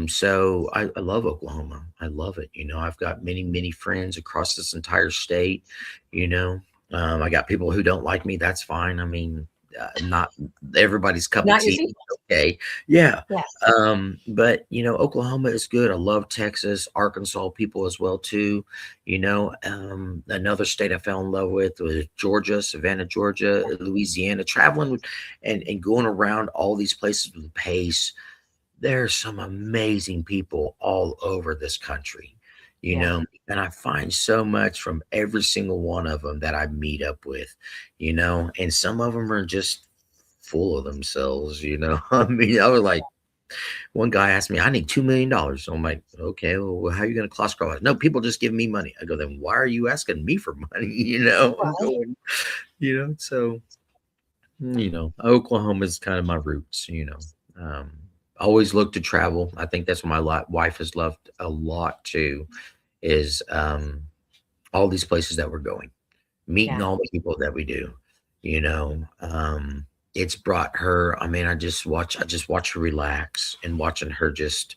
So I love Oklahoma. I love it. I've got many, many friends across this entire state. You know, I got people who don't like me. That's fine. I mean, not everybody's cup of Not your tea. people. Okay. Yeah. Yeah. But Oklahoma is good. I love Texas, Arkansas people as well too. Another state I fell in love with was Georgia, Savannah, Georgia, Louisiana. Traveling with, and going around all these places with pace. There's some amazing people all over this country, Yeah. and I find so much from every single one of them that I meet up with, and some of them are just full of themselves. I mean, I was like, one guy asked me, I need $2 million. So I'm like, okay, well, how are you going to cost cross? No, people just give me money. I go, then why are you asking me for money? I'm Right. going, so, Oklahoma is kind of my roots. Um, always look to travel. I think that's what my wife has loved a lot too, is all these places that we're going, meeting Yeah. all the people that we do. You know, it's brought her. I mean, I just watch her relax, and watching her just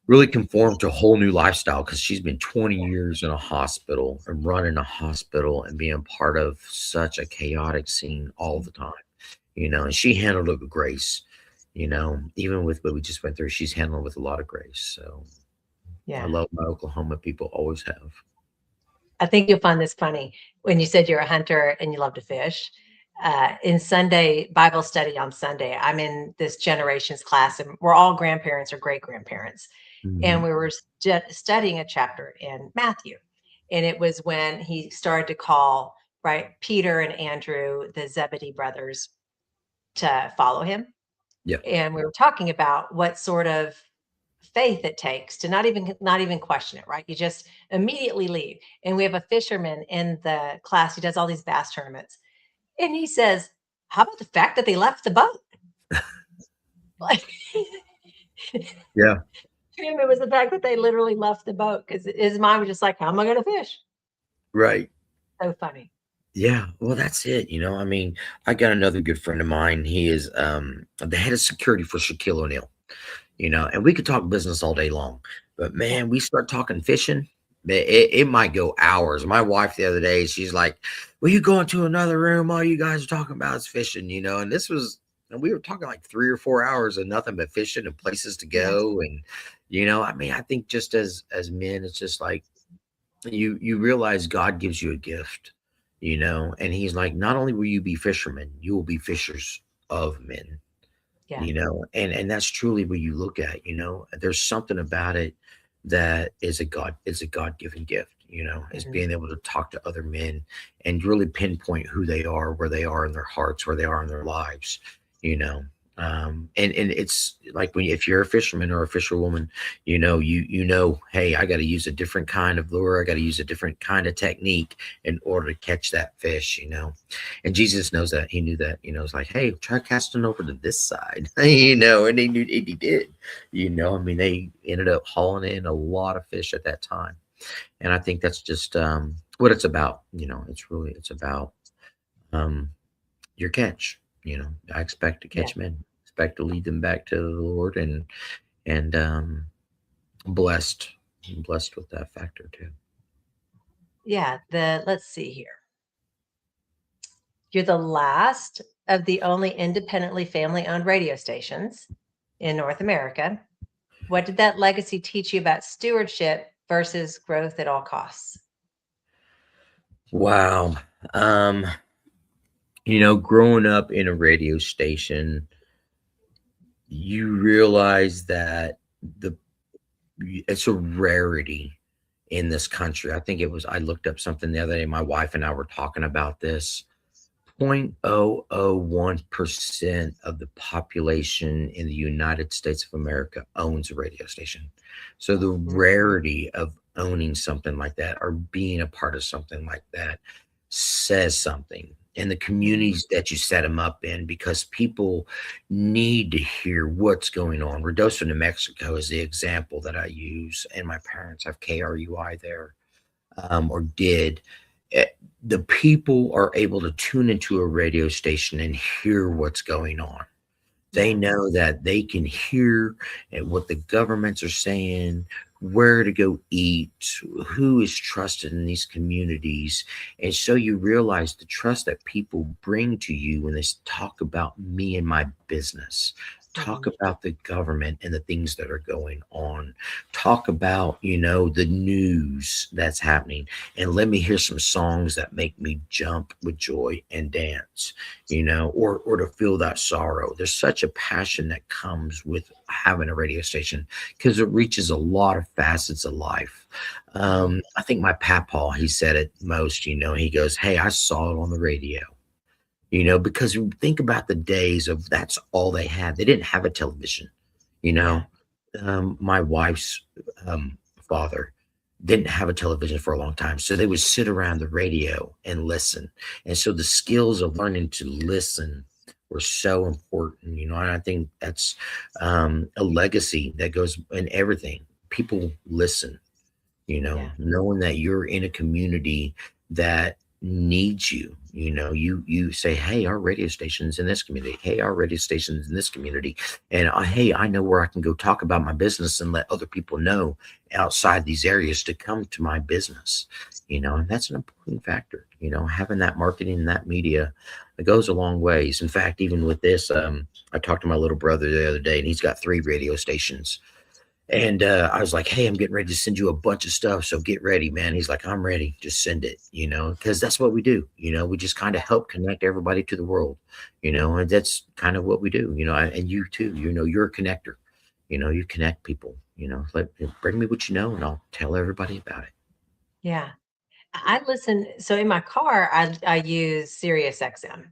really conform to a whole new lifestyle, because she's been 20 years in a hospital and running a hospital and being part of such a chaotic scene all the time, and she handled it with grace. Even with what we just went through, she's handled it with a lot of grace. So I Yeah. love my Oklahoma people, always have. I think you'll find this funny when you said you're a hunter and you love to fish. In Sunday Bible study on Sunday, I'm in this generations class, and we're all grandparents or great grandparents. And Hmm. we were studying a chapter in Matthew. And it was when he started to call, right, Peter and Andrew, the Zebedee brothers, to follow him. Yeah. And we were talking about what sort of faith it takes to not even question it, right? You just immediately leave. And we have a fisherman in the class who does all these bass tournaments, and he says, how about the fact that they left the boat? Like, Yeah. him, it was the fact that they literally left the boat, because his mind was just like, how am I going to fish? Right. So funny. Yeah, well, that's it. I mean, I got another good friend of mine. He is the head of security for Shaquille O'Neal. And we could talk business all day long, but Yeah. man, we start talking fishing. It might go hours. My wife the other day, she's like, "Will you go into another room? All you guys are talking about is fishing." And we were talking like 3 or 4 hours of nothing but fishing and places to Yes. go. And I mean, I think just as men, it's just like you realize God gives you a gift, and He's like, not only will you be fishermen, you will be fishers of men. Yeah. And that's truly what you look at. There's something about it that is a god-given gift, is Hmm. being able to talk to other men and really pinpoint who they are, where they are in their hearts, where they are in their lives. you know and it's like, if you're a fisherman or a fisherwoman, hey, I got to use a different kind of lure, I got to use a different kind of technique in order to catch that fish. And Jesus knows that. He knew that. It's like, hey, try casting over to this side. And he did. I mean, they ended up hauling in a lot of fish at that time. And I think that's just what it's about. It's about um, your catch. I expect to Yeah. catch men, expect to lead them back to the Lord, and blessed, blessed with that factor too. Yeah. Let's see here. You're the last of the only independently family owned radio stations in North America. What did that legacy teach you about stewardship versus growth at all costs? Wow. Um, growing up in a radio station, you realize that the it's a rarity in this country. I looked up something the other day. My wife and I were talking about this. 0.001% of the population in the United States of America owns a radio station. So the Mhm. rarity of owning something like that, or being a part of something like that, says something. And the Mhm. communities that you set them up in, because people need to hear what's going on. Redosa, New Mexico is the example that I use, and my parents have KRUI there, or did. Eh, the people are able to tune into a radio station and hear what's going on. They Yeah. know that they can hear what the governments are saying, where to go eat, who is trusted in these communities. And so you realize the trust that people bring to you when they talk about me and my business, talk Mhm. about the government and the things that are going on, talk about, the news that's happening, and let me hear some songs that make me jump with joy and dance, or to feel that sorrow. There's such a passion that comes with having a radio station, because it reaches a lot of facets of life. Mhm. I think my papa, he said it most. He goes, "Hey, I saw it on the radio." Because you think about the days of that's all they had. They didn't have a television. You Yeah. know, my wife's father didn't have a television for a long time, so they would sit around the radio and listen. And so the skills of learning to listen were so important, and I think that's a legacy that goes in everything. People listen, Yeah. knowing that you're in a community that needs you. You say, hey, our radio station's in this community. Hey, our radio station's in this community. And hey, I know where I can go talk about my business and let other people know outside these areas to come to my business. And that's an important factor. Having that marketing and that media, it goes a long ways. In fact, even with this, I talked to my little brother the other day, and he's got 3 radio stations, and I was like, hey, I'm getting ready to send you a bunch of stuff. So get ready, man. He's like, I'm ready. Just send it, because that's what we do. We just kind of help connect everybody to the world, and that's kind of what we do, and you too, you're a connector. You connect people, bring me what you know, and I'll tell everybody about it. Yeah. I listen. So in my car, I use Sirius XM.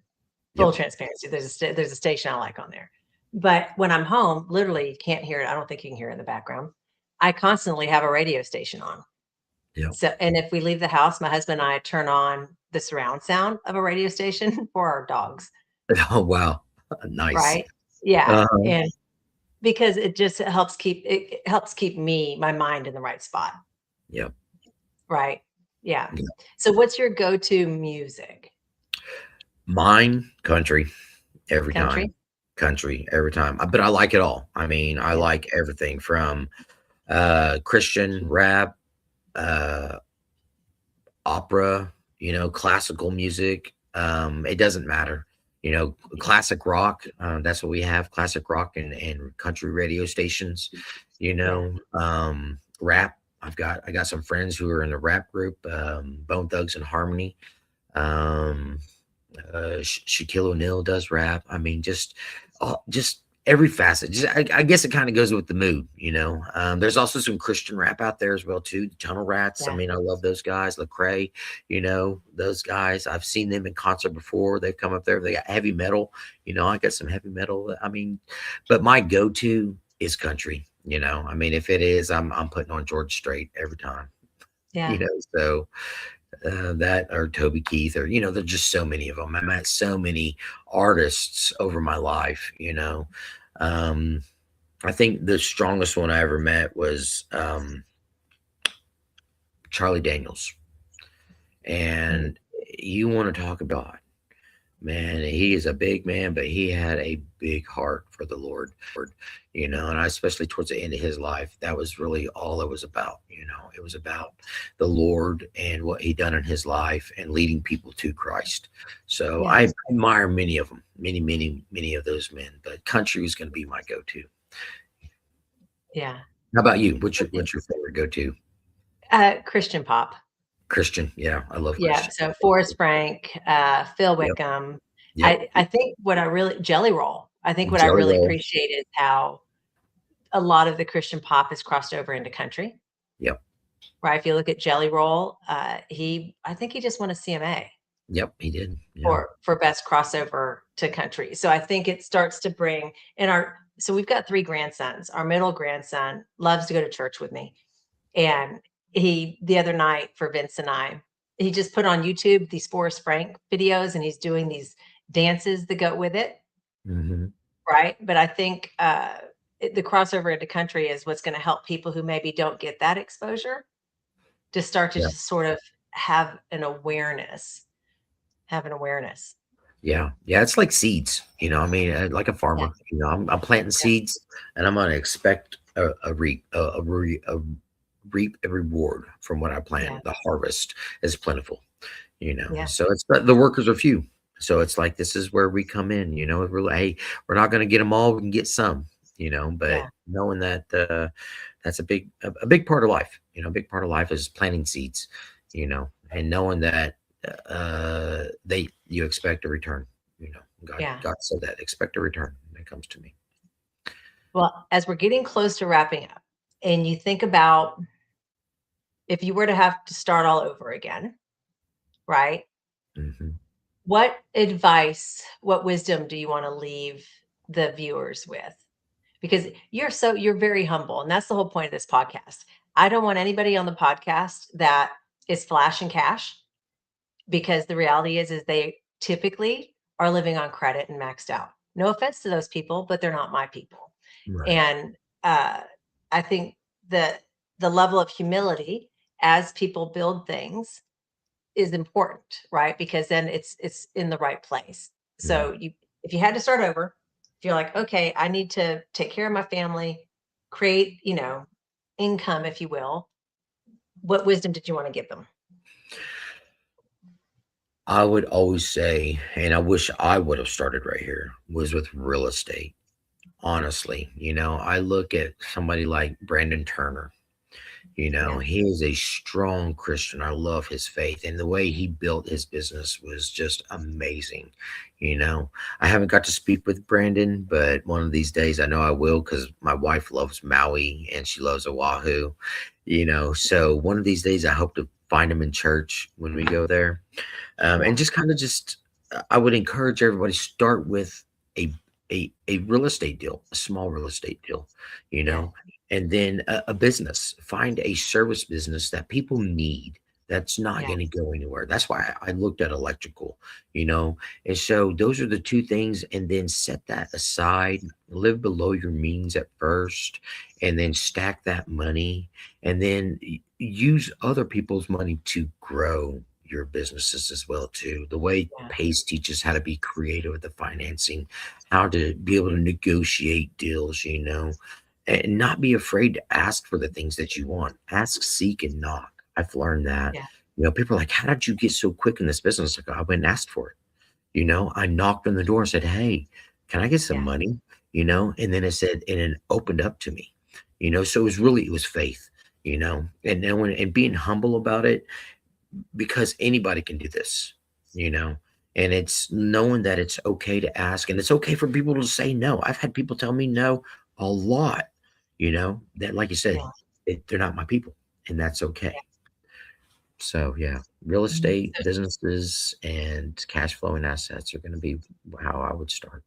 Full Yep. transparency. There's a station I like on there. But when I'm home, literally you can't hear it. I don't think you can hear it in the background. I constantly have a radio station on. Yep. So, and if we leave the house, my husband and I turn on the surround sound of a radio station for our dogs, Oh, wow. Nice. right? Yeah. Uh-huh. And because it helps keep my mind in the right spot, Yep. right? Yeah. Yeah. So what's your go-to music? Mine, country, every time. Country? Country, every time. But I like it all. I mean, I Yeah. like everything from Christian rap, uh, opera, classical music. It doesn't matter. Classic rock. That's what we have: classic rock and country radio stations. Yeah. Rap. I got some friends who are in the rap group, Bone Thugs and Harmony. Um, Shaquille O'Neal does rap. I mean, just every facet. I guess it kind of goes with the mood. There's also some Christian rap out there as well too. The Tunnel Rats. I Yeah. mean, I love those guys. Lecrae. Those guys. I've seen them in concert before. They've come up there. They got heavy metal. I got some heavy metal. I mean, but my go-to is country. I mean, if it is, I'm putting on George Strait every time. Yeah. So that or Toby Keith, or there's just so many of them. I met so many artists over my life. Um, I think the strongest one I ever met was Charlie Daniels, Mm. and you want to talk about, man, he is a big man, but he had a big heart for the Lord, and especially towards the end of his life, that was really all it was about. It was about the Lord and what he done in his life and leading people to Christ. So I Yes. admire many of them, many, many, many of those men, but country is going to be my go-to. Yeah. How about you? What's your favorite go-to? Christian pop. Christian. Yeah, I love Yeah, Christian. so Forrest Frank, Phil Yep. Wickham. Yep. I think what I really Jelly Roll. I think what I Jelly really roll. appreciate is how a lot of the Christian pop has crossed over into country, Yep. right? If you look at Jelly Roll, I think he just won a CMA Yep. He did. Yeah. for best crossover to country. So I think it starts to bring in our so we've got 3 grandsons. Our middle grandson loves to go to church with me. And he the other night for Vince and I, he just put on YouTube these Forrest Frank videos and he's doing these dances that go with it, Hmm. right? But I think the crossover into country is what's going to help people who maybe don't get that exposure to start to Yeah. just sort of have an awareness, have an awareness. Yeah, yeah, it's like seeds, I mean, like a Yeah, farmer, I'm planting yeah, seeds, and I'm gonna expect a reap a reward from what I yeah, plant. The harvest is plentiful, yeah, so it's the workers are few. So it's like this is where we come in, we're like, hey, we're not gonna get them all, we can get some, but yeah, knowing that that's a big part of life. A big part of life is planting seeds, and knowing that they you expect a return. God yeah. God said that, expect a return when it comes to me. Well, as we're getting close to wrapping up, and you think about if you were to have to start all over again, right? Hmm. What wisdom do you want to leave the viewers with? Because you're very humble, and that's the whole point of this podcast. I don't want anybody on the podcast that is flash and cash because the reality is they typically are living on credit and maxed out. No offense to those people, but they're not my people. Right. And I think that the level of humility as people build things is important, right? Because then it's in the right place. Yeah. So you if you had to start over, if you're like, okay, I need to take care of my family, create, income, if you will, what wisdom did you want to give them? I would always say, and I wish I would have started right here, was with real estate. Honestly, I look at somebody like Brandon Turner. Yeah, He is a strong Christian. I love his faith, and the way he built his business was just amazing. You know, I haven't got to speak with Brandon, but one of these days I know I will because my wife loves Maui and she loves Oahu. So one of these days I hope to find him in church when we go there, yeah, and just kind of just I would encourage everybody start with a a real estate deal, a small real estate deal, you yeah, know, and then a business. Find a service business that people need. That's not yeah, going to go anywhere. That's why I looked at electrical, you know, and so those are the two things. And then set that aside, live below your means at first, and then stack that money, and then use other people's money to grow your businesses as well too. The way yeah, Pace teaches how to be creative with the financing, how to be able to negotiate deals, and not be afraid to ask for the things that you want. Ask, seek, and knock. I've learned that. yeah, People are like, how did you get so quick in this business? Like, I went and asked for it. I knocked on the door and said, hey, can I get some yeah, money? And then it said, and it opened up to me, so it was faith, and then and being humble about it, because anybody can do this, you know, and it's knowing that it's okay to ask and it's okay for people to say no. I've had people tell me no a lot, that, like you said, yeah, they're not my people, and that's okay. So, yeah, real yeah. estate, businesses, and cash flowing assets are going to be how I would start.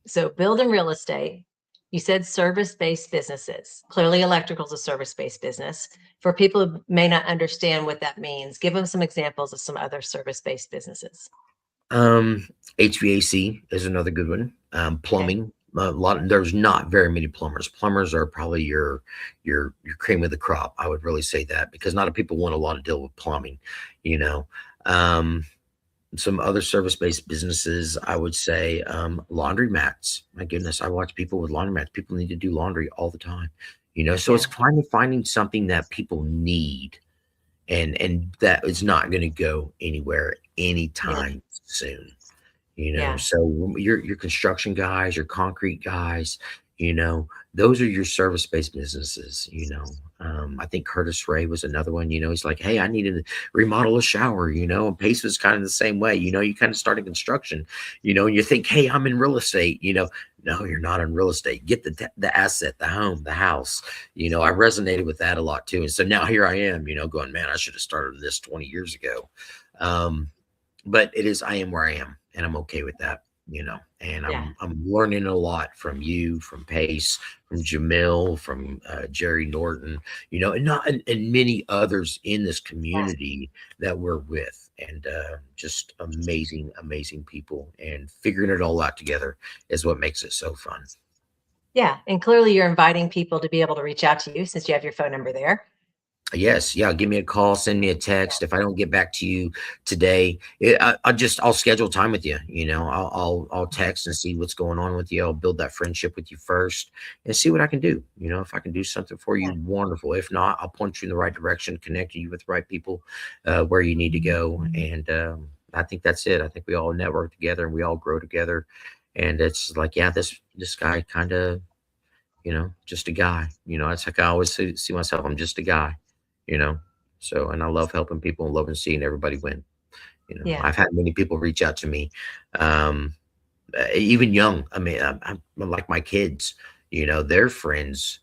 So building real estate, you said service-based businesses. Clearly, electrical is a service-based business. For people who may not understand what that means, give them some examples of some other service-based businesses. Um, HVAC is another good one. Okay. Plumbing. There's not very many plumbers. Plumbers are probably your cream of the crop. I would really say that because not a people want a lot to deal with plumbing. You know, um, some other service-based businesses, I would say, laundry mats. My goodness, I watch people with laundry mats. People need to do laundry all the time. So Yeah, it's finding something that people need, and that is not going to go anywhere yeah, anytime soon. yeah, So your construction guys, your concrete guys, those are your service-based businesses. I think Curtis Ray was another one. He's like, hey, I needed to remodel a shower. And Pace was kind of the same way. You kind of start in construction, and you think, hey, I'm in real estate. No, you're not in real estate. Get the asset, the home, the house. I resonated with that a lot too, and so now here I am. Going, man, I should have started this 20 years ago. Um, but I am where I am, and I'm okay with that, and yeah, I'm learning a lot from you, from Pace, from Jamil, from Jerry Norton, and not and many others in this yeah, community that we're with, and just amazing people, and figuring it all out together is what makes it so fun. yeah. And clearly, you're inviting people to be able to reach out to you since you have your phone number there. Yes, yeah. Give me a call, send me a text. If I don't get back to you today, I'll schedule time with you. I'll text and see what's going on with you. I'll build that friendship with you first and see what I can do. If I can do something for Yeah, you, wonderful. If not, I'll point you in the right direction, connect you with the right people, where you need to go. And I think that's it. I think we all network together and we all grow together. And it's like, yeah, this guy kind of, just a guy. It's like I always see myself. I'm just a guy, you know. So, and I love helping people and loving seeing everybody win. yeah, I've had many people reach out to me, um, even young. I mean, I'm like my kids. Their friends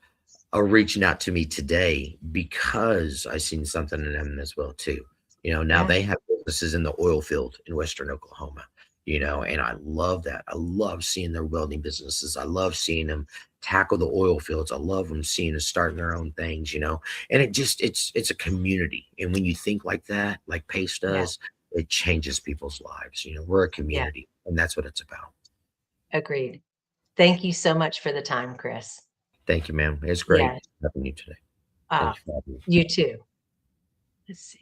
are reaching out to me today because I seen something in them as well too. Now yeah, they have businesses in the oil field in Western Oklahoma. And I love that. I love seeing their welding businesses. I love seeing them tackle the oil fields. I love them seeing them starting their own things. And it's a community. And when you think like that, like Pace yeah, does, it changes people's lives. We're a yeah. community. And that's what it's about. Agreed. Thank you so much for the time, Chris. Thank you, ma'am. It's great Yeah. having you today. Thank you for having me. You too. Let's see.